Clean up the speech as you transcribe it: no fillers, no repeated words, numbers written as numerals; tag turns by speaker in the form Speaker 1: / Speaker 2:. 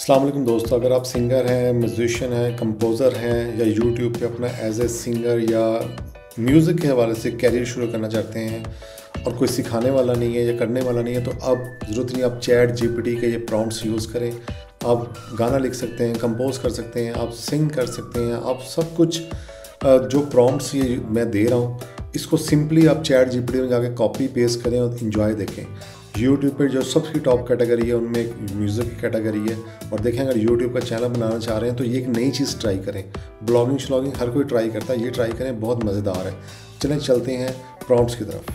Speaker 1: अस्सलाम वालेकुम दोस्तों, अगर आप सिंगर हैं, म्यूज़िशियन हैं, कंपोज़र हैं या यूट्यूब पे अपना एज ए सिंगर या म्यूज़िक के हवाले से कैरियर शुरू करना चाहते हैं और कोई सिखाने वाला नहीं है या करने वाला नहीं है, तो अब ज़रूरत नहीं, आप चैट जीपीटी के ये प्रॉम्प्ट्स यूज़ करें। आप गाना लिख सकते हैं, कंपोज़ कर सकते हैं, आप सिंग कर सकते हैं, आप सब कुछ जो प्रॉम्प्ट्स ये मैं दे रहा हूँ, इसको सिंपली आप चैट जीपीटी में जाके कॉपी पेस्ट करें और इन्जॉय देखें। यूट्यूब पे जो सबसे टॉप कैटेगरी है उनमें एक म्यूज़िक की कैटेगरी है, और देखें अगर यूट्यूब का चैनल बनाना चाह रहे हैं तो ये एक नई चीज़ ट्राई करें। ब्लॉगिंग श्लॉगिंग हर कोई ट्राई करता है, ये ट्राई करें, बहुत मज़ेदार है। चलें चलते हैं प्रॉम्प्ट्स की तरफ।